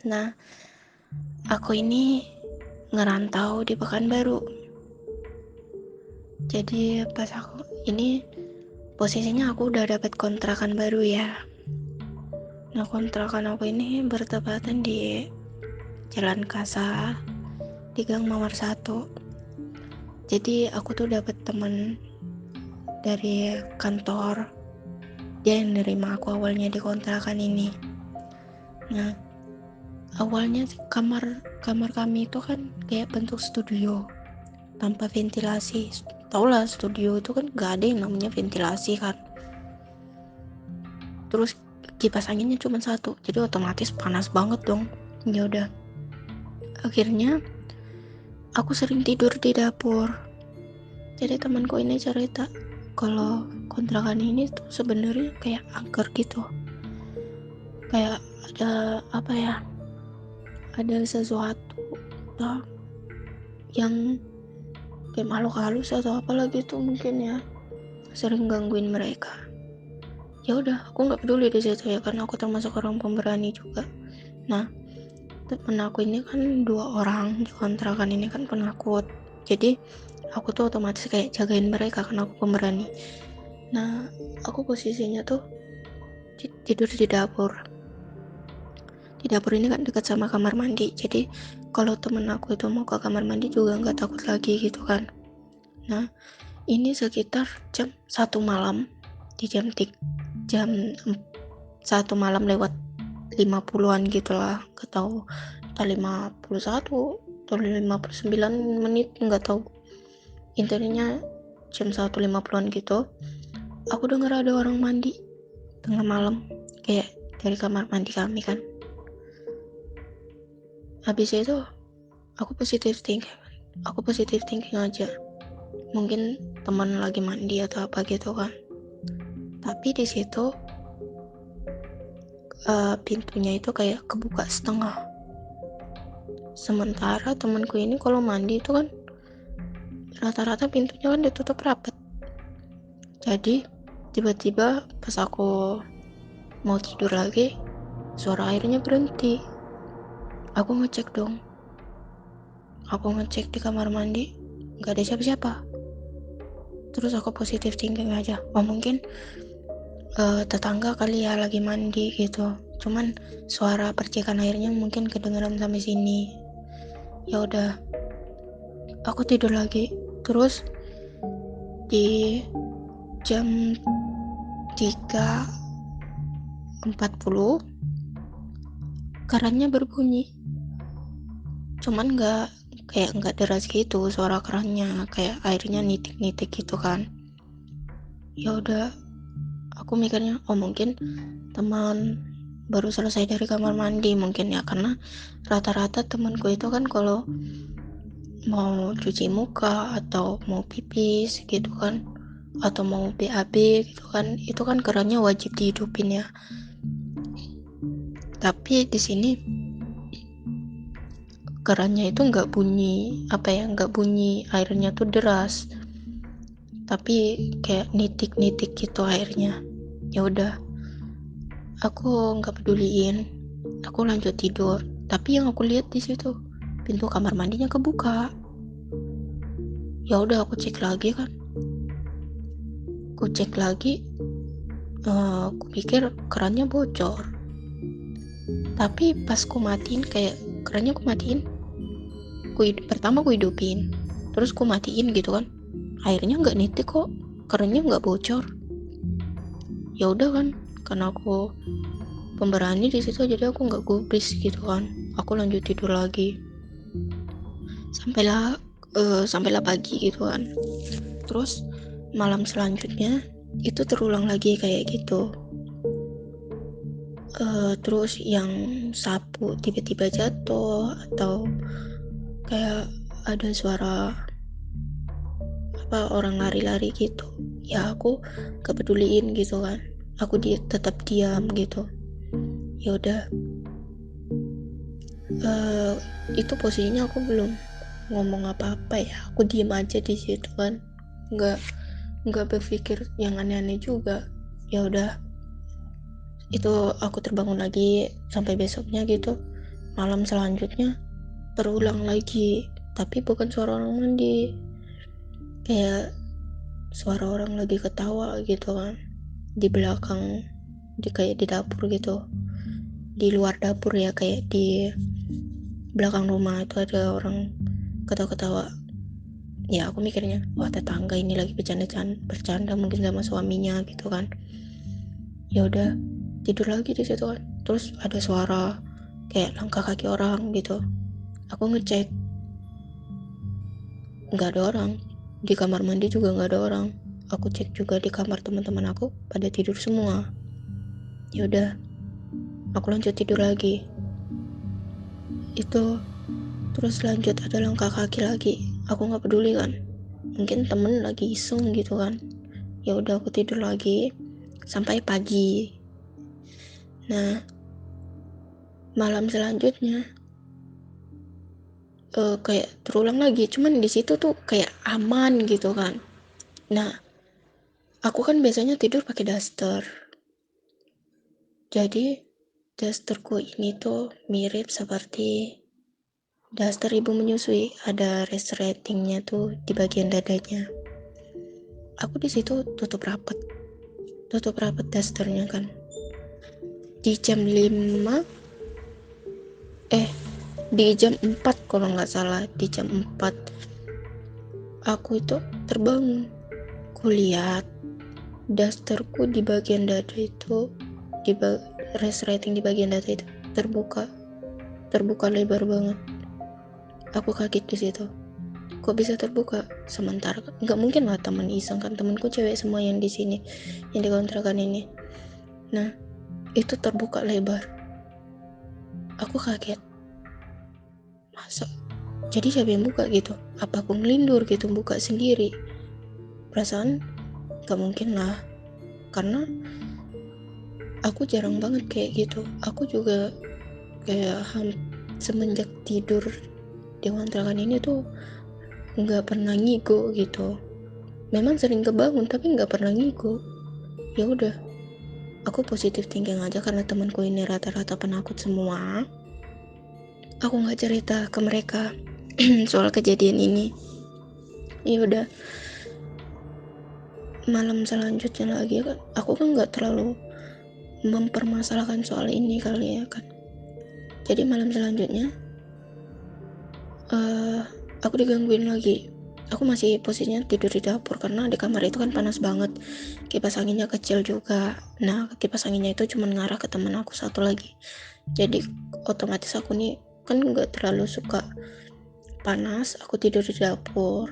Nah, aku ini ngerantau di Pekanbaru. Jadi pas aku ini posisinya aku udah dapat kontrakan baru ya. Nah, kontrakan aku ini bertepatan di Jalan Kasa di Gang Mawar 1. Jadi aku tuh dapat teman dari kantor. Dia yang nerima aku awalnya di kontrakan ini. Nah, awalnya kamar kami itu kan kayak bentuk studio tanpa ventilasi. Tau lah, studio itu kan gak ada yang namanya ventilasi kan. Terus kipas anginnya cuma satu, jadi otomatis panas banget dong. Ya udah, akhirnya aku sering tidur di dapur. Jadi temanku ini cerita kalau kontrakan ini tuh sebenarnya kayak angker gitu, kayak ada apa ya, ada sesuatu yang kayak makhluk halus atau apalah gitu mungkin ya, sering gangguin mereka. Ya udah, aku nggak peduli di situ ya, karena aku termasuk orang pemberani juga. Nah, temen aku ini kan 2 orang di kontrakan ini kan penakut, jadi aku tuh otomatis kayak jagain mereka karena aku pemberani. Nah, aku posisinya tuh tidur di dapur. Di dapur ini kan dekat sama kamar mandi, jadi kalau temen aku itu mau ke kamar mandi juga nggak takut lagi gitu kan. Nah, ini sekitar jam 1 malam, di jam 1 malam lewat 50-an gitulah, gak tahu entah 51 atau 59 menit, nggak tahu. Intinya jam 1.50-an gitu, aku dengar ada orang mandi tengah malam, kayak dari kamar mandi kami kan. Habis itu aku positive thinking aja, mungkin teman lagi mandi atau apa gitu kan. Tapi di situ pintunya itu kayak kebuka setengah. Sementara temanku ini kalau mandi itu kan rata-rata pintunya kan ditutup rapat. Jadi tiba-tiba pas aku mau tidur lagi, suara airnya berhenti. Aku ngecek di kamar mandi, gak ada siapa-siapa. Terus aku positive thinking aja, mungkin tetangga kali ya lagi mandi gitu. Cuman suara percikan airnya mungkin kedengeran sampai sini. Ya udah, aku tidur lagi. Terus di jam 3.40 kerannya berbunyi. Cuman nggak deras gitu suara kerannya, kayak airnya nitik-nitik gitu kan. Ya udah, aku mikirnya mungkin teman baru selesai dari kamar mandi mungkin ya, karena rata-rata temanku itu kan kalau mau cuci muka atau mau pipis gitu kan, atau mau BAB gitu kan, itu kan kerannya wajib dihidupin ya. Tapi di sini kerannya itu nggak bunyi airnya tuh deras, tapi kayak nitik-nitik gitu airnya. Ya udah, aku nggak peduliin, aku lanjut tidur. Tapi yang aku lihat di situ pintu kamar mandinya kebuka. Ya udah, aku cek lagi, aku pikir kerannya bocor. Tapi pas ku matiin, kayak kerannya ku matiin, pertama ku hidupin, terus ku matiin gitu kan, airnya nggak nitik kok, kerannya nggak bocor. Ya udah kan, karena aku pemberani di situ, jadi aku nggak gubris gitu kan, aku lanjut tidur lagi sampailah pagi gitu kan. Terus malam selanjutnya itu terulang lagi kayak gitu. Terus yang sapu tiba-tiba jatuh, atau kayak ada suara orang lari-lari gitu. Ya aku gak peduliin gitu kan, aku tetap diam gitu. Ya udah, itu posisinya aku belum ngomong apa-apa ya, aku diem aja di situ kan, nggak berpikir yang aneh-aneh juga. Ya udah, itu aku terbangun lagi sampai besoknya gitu, malam selanjutnya terulang lagi, tapi bukan suara orang mandi, kayak suara orang lagi ketawa gitu kan di belakang, kayak di dapur gitu, di luar dapur ya, kayak di belakang rumah itu ada orang ketawa-ketawa. Ya aku mikirnya, wah tetangga ini lagi bercanda mungkin sama suaminya gitu kan. Ya udah tidur lagi di situ kan. Terus ada suara kayak langkah kaki orang gitu. Aku ngecek, nggak ada orang. Di kamar mandi juga nggak ada orang. Aku cek juga di kamar teman-teman aku, pada tidur semua. Ya udah, aku lanjut tidur lagi. Itu terus lanjut ada langkah kaki lagi. Aku nggak peduli kan. Mungkin temen lagi iseng gitu kan. Ya udah aku tidur lagi sampai pagi. Nah, malam selanjutnya kayak terulang lagi, cuman di situ tuh kayak aman gitu kan. Nah, aku kan biasanya tidur pakai daster. Jadi dasterku ini tuh mirip seperti daster ibu menyusui, ada resletingnya tuh di bagian dadanya. Aku di situ tutup rapat dasternya kan. Di jam 5 di jam 4 kalau nggak salah, di jam 4 aku itu terbangun. Kulihat dasterku di bagian dada itu, resleting di bagian dada itu terbuka lebar banget. Aku kaget di situ, kok bisa terbuka, sementara nggak mungkin lah teman iseng kan, temanku cewek semua yang di sini, yang di kontrakan ini. Nah, itu terbuka lebar. Aku kaget, masa jadi siapa yang buka gitu, apa aku ngelindur gitu buka sendiri. Perasaan gak mungkin lah, karena aku jarang banget kayak gitu. Aku juga kayak semenjak tidur di kontrakan ini tuh nggak pernah ngigo gitu. Memang sering kebangun tapi nggak pernah ngigo. Ya udah, aku positif thinking aja karena temanku ini rata-rata penakut semua. Aku nggak cerita ke mereka soal kejadian ini. Ya udah, malam selanjutnya lagi kan, aku kan nggak terlalu mempermasalahkan soal ini kali ya kan. Jadi malam selanjutnya aku digangguin lagi. Aku masih posisinya tidur di dapur karena di kamar itu kan panas banget, kipas anginnya kecil juga. Nah, kipas anginnya itu cuma ngarah ke teman aku satu lagi, jadi otomatis aku nih kan nggak terlalu suka panas. Aku tidur di dapur.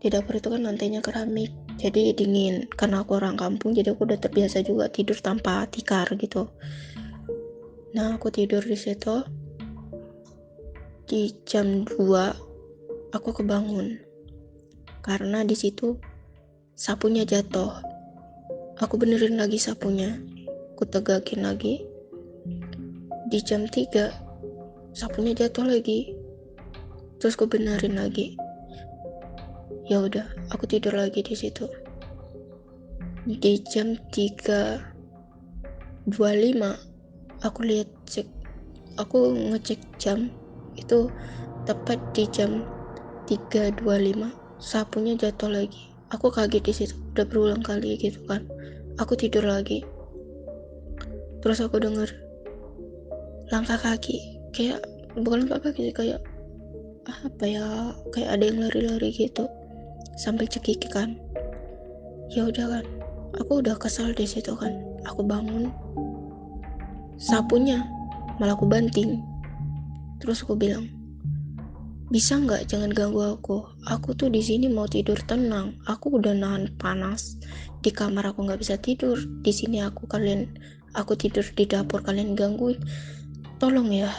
Di dapur itu kan lantainya keramik, jadi dingin. Karena aku orang kampung, jadi aku udah terbiasa juga tidur tanpa tikar gitu. Nah, aku tidur di situ. Di jam 2 aku kebangun karena di situ sapunya jatuh. Aku benerin lagi sapunya, aku tegakin lagi. Di jam 3 sapunya jatuh lagi, terus aku benerin lagi. Ya udah, aku tidur lagi di situ. Di jam 3.25 aku ngecek jam, itu tepat di jam 3.25 sapunya jatuh lagi. Aku kaget di situ, udah berulang kali gitu kan. Aku tidur lagi, terus aku dengar langkah kaki, kayak bukan langkah kaki, kayak apa ya, kayak ada yang lari-lari gitu sambil cekikikan. Ya udah kan, aku udah kesal di situ kan. Aku bangun, sapunya malah aku banting. Terus aku bilang, bisa nggak jangan ganggu aku. Aku tuh di sini mau tidur tenang. Aku udah nahan panas. Di kamar aku nggak bisa tidur. Di sini aku tidur di dapur, kalian gangguin. Tolong ya.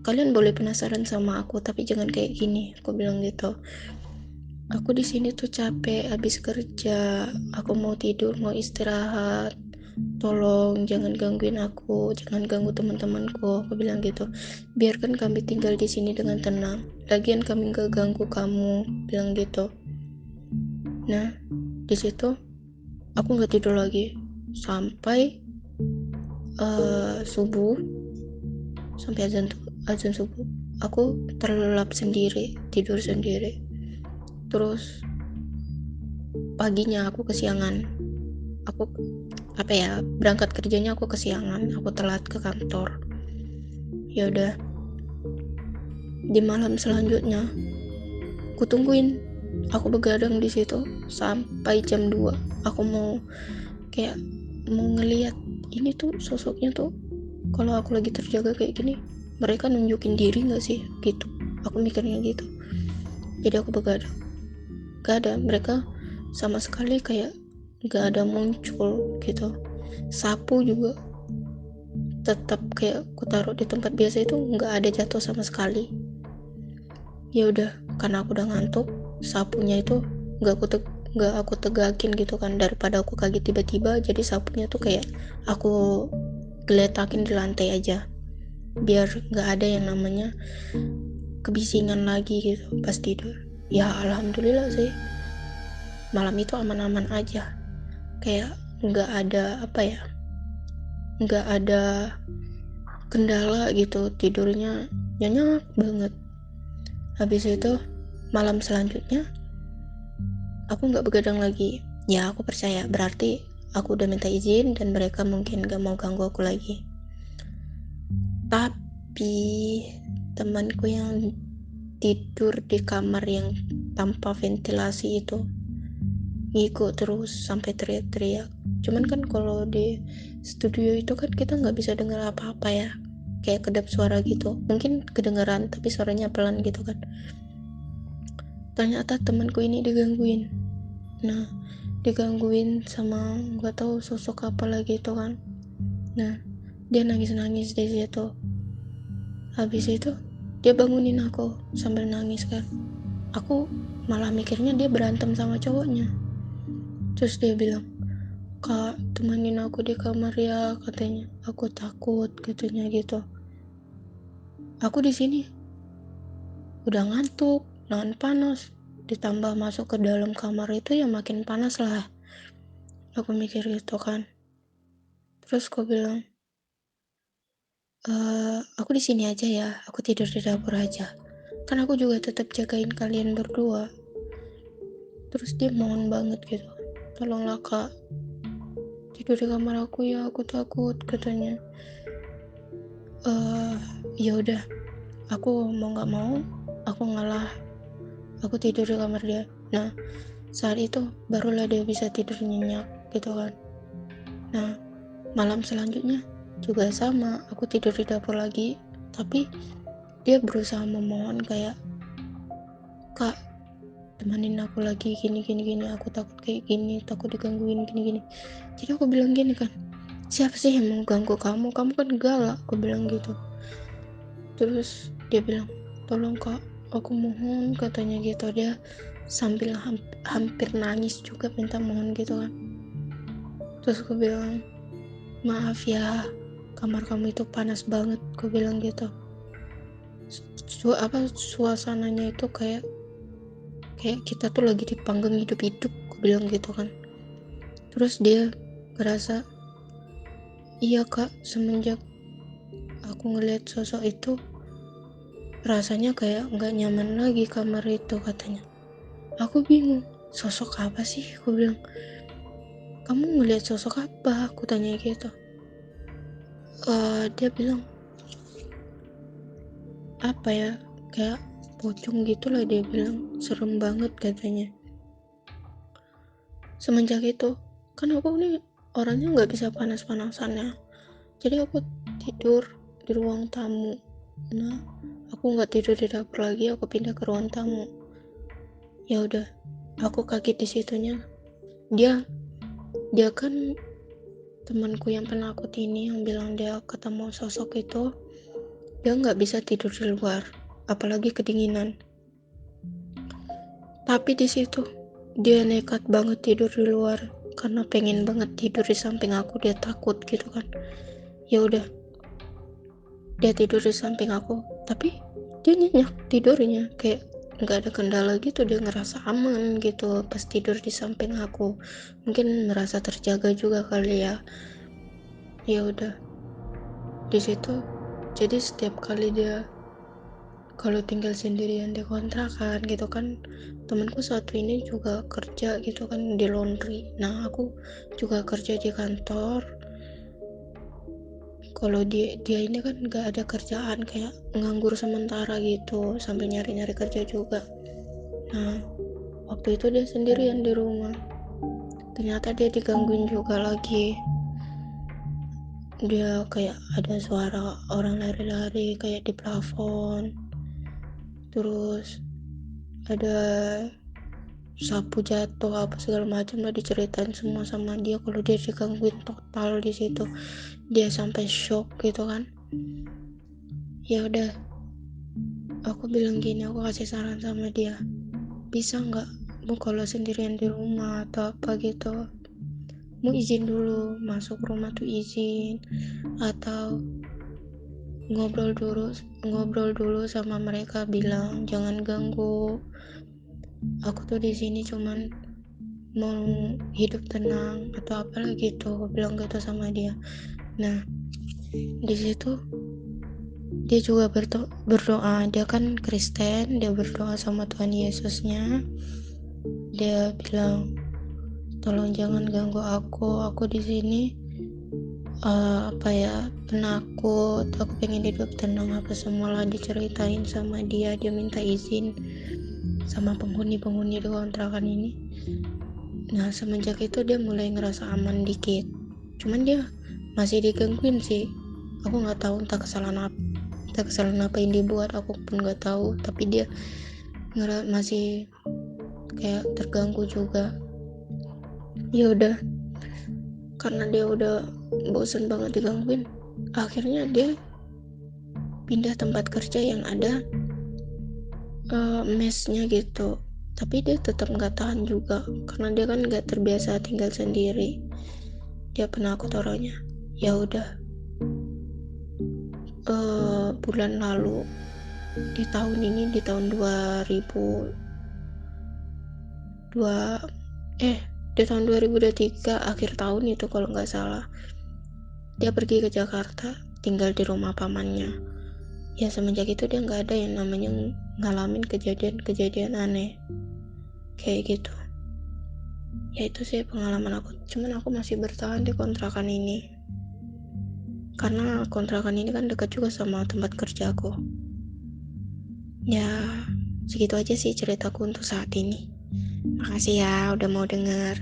Kalian boleh penasaran sama aku, tapi jangan kayak gini. Aku bilang gitu. Aku di sini tuh capek habis kerja. Aku mau tidur, mau istirahat. Tolong jangan gangguin aku, jangan ganggu teman-temanku. Aku bilang gitu. Biarkan kami tinggal di sini dengan tenang. Lagian kami gak ganggu kamu, bilang gitu. Nah, di situ aku nggak tidur lagi sampai subuh, sampai azan subuh aku terlelap sendiri, tidur sendiri. Terus paginya aku kesiangan, aku berangkat kerjanya aku kesiangan, aku telat ke kantor. Ya udah, di malam selanjutnya aku tungguin, aku begadang di situ sampai jam 2. Aku mau ngeliat ini tuh sosoknya tuh, kalau aku lagi terjaga kayak gini mereka nunjukin diri gak sih gitu, aku mikirnya gitu. Jadi aku begadang, gak ada, mereka sama sekali kayak gak ada muncul gitu. Sapu juga tetap kayak aku taruh di tempat biasa itu, nggak ada jatuh sama sekali. Ya udah, karena aku udah ngantuk, sapunya itu nggak aku tegakin gitu kan, daripada aku kaget tiba-tiba. Jadi sapunya tuh kayak aku geletakin di lantai aja, biar nggak ada yang namanya kebisingan lagi gitu pas tidur. Ya alhamdulillah sih, malam itu aman-aman aja, kayak nggak ada nggak ada kendala gitu, tidurnya nyenyak banget. Habis itu malam selanjutnya aku nggak begadang lagi. Ya aku percaya berarti aku udah minta izin dan mereka mungkin gak mau ganggu aku lagi. Tapi temanku yang tidur di kamar yang tanpa ventilasi itu ngikut terus sampai teriak-teriak. Cuman kan kalau di studio itu kan kita nggak bisa dengar apa-apa ya, kayak kedap suara gitu, mungkin kedengeran tapi suaranya pelan gitu kan. Ternyata temanku ini digangguin. Nah, digangguin sama gak tahu sosok apa lagi itu kan. Nah, dia nangis-nangis di situ. Habis itu dia bangunin aku sambil nangis kan. Aku malah mikirnya dia berantem sama cowoknya. Terus dia bilang, "Kak, temenin aku di kamar ya," katanya. "Aku takut," katanya gitu. Aku di sini udah ngantuk, nahan panas, ditambah masuk ke dalam kamar itu ya makin panas lah. Aku mikir gitu kan. Terus aku bilang, aku di sini aja ya, aku tidur di dapur aja. Kan aku juga tetap jagain kalian berdua." Terus dia mohon banget gitu, "Tolonglah Kak, tidur di kamar aku ya, aku takut," katanya. Ya udah, aku mau nggak mau, aku ngalah, aku tidur di kamar dia. Nah, saat itu barulah dia bisa tidur nyenyak gitu kan. Nah, malam selanjutnya juga sama, aku tidur di dapur lagi, tapi dia berusaha memohon kayak, "Kak, temenin aku lagi gini, aku takut kayak gini, takut digangguin gini." Jadi aku bilang gini kan, "Siapa sih yang mau ganggu kamu? Kamu kan galak," aku bilang gitu. Terus dia bilang, "Tolong Kak, aku mohon," katanya gitu. Dia sambil hampir nangis juga minta mohon gitu kan. Terus aku bilang, "Maaf ya, kamar kamu itu panas banget," aku bilang gitu. Suasananya itu kayak kita tuh lagi dipanggang hidup-hidup, aku bilang gitu kan. Terus dia ngerasa, "Iya Kak, semenjak aku ngeliat sosok itu rasanya kayak nggak nyaman lagi kamar itu," katanya. Aku bingung, sosok apa sih, aku bilang. "Kamu ngeliat sosok apa?" aku tanya gitu. Dia bilang apa ya, kayak pocong gitulah, dia bilang serem banget katanya. Semenjak itu kan aku nih orangnya nggak bisa panas-panasan ya, jadi aku tidur di ruang tamu. Nah, aku nggak tidur di dapur lagi, aku pindah ke ruang tamu. Ya udah, aku kaget di situnya. Dia kan temanku yang penakut ini yang bilang dia ketemu sosok itu, dia nggak bisa tidur di luar, apalagi kedinginan. Tapi di situ dia nekat banget tidur di luar karena pengen banget tidur di samping aku, dia takut gitu kan. Ya udah, dia tidur di samping aku, tapi dia nyenyak tidurnya, kayak nggak ada kendala gitu. Dia ngerasa aman gitu pas tidur di samping aku, mungkin merasa terjaga juga kali ya. Ya udah, di situ Jadi setiap kali dia kalau tinggal sendirian di kontrakan gitu kan, temanku satu ini juga kerja gitu kan di laundry. Nah aku juga kerja di kantor. Kalau dia ini kan nggak ada kerjaan, kayak nganggur sementara gitu sambil nyari-nyari kerja juga. Nah waktu itu dia sendirian di rumah, ternyata dia digangguin juga lagi. Dia kayak ada suara orang lari-lari kayak di plafon, terus ada sapu jatuh apa segala macam lah, diceritain semua sama dia kalau dia digangguin total di situ. Dia sampai shock gitu kan. Ya udah, aku bilang gini, aku kasih saran sama dia, bisa nggak mu kalau sendirian di rumah atau apa gitu, mu izin dulu masuk rumah tuh, izin atau ngobrol dulu sama mereka, bilang jangan ganggu aku tuh di sini cuman mau hidup tenang atau apalah gitu, bilang gitu sama dia. Nah di situ dia juga berdoa, dia kan Kristen, dia berdoa sama Tuhan Yesusnya. Dia bilang tolong jangan ganggu aku di sini, penakut, aku pengen hidup tenang apa semualah, diceritain sama dia. Dia minta izin sama penghuni di kontrakan ini. Nah semenjak itu dia mulai ngerasa aman dikit, cuman dia masih digangguin sih. Aku nggak tahu entah kesalahan apa yang dibuat, aku pun nggak tahu, tapi dia masih kayak terganggu juga. Ya udah, karena dia udah bosen banget digangguin, akhirnya dia pindah tempat kerja yang ada mesnya gitu. Tapi dia tetap nggak tahan juga karena dia kan nggak terbiasa tinggal sendiri, dia penakut orangnya. Ya udah, bulan lalu di tahun ini, di tahun 2023 akhir tahun itu kalau nggak salah, dia pergi ke Jakarta tinggal di rumah pamannya. Ya semenjak itu dia nggak ada yang namanya ngalamin kejadian-kejadian aneh kayak gitu. Ya itu sih pengalaman aku, cuman aku masih bertahan di kontrakan ini karena kontrakan ini kan dekat juga sama tempat kerjaku. Ya segitu aja sih ceritaku untuk saat ini. Makasih ya udah mau denger.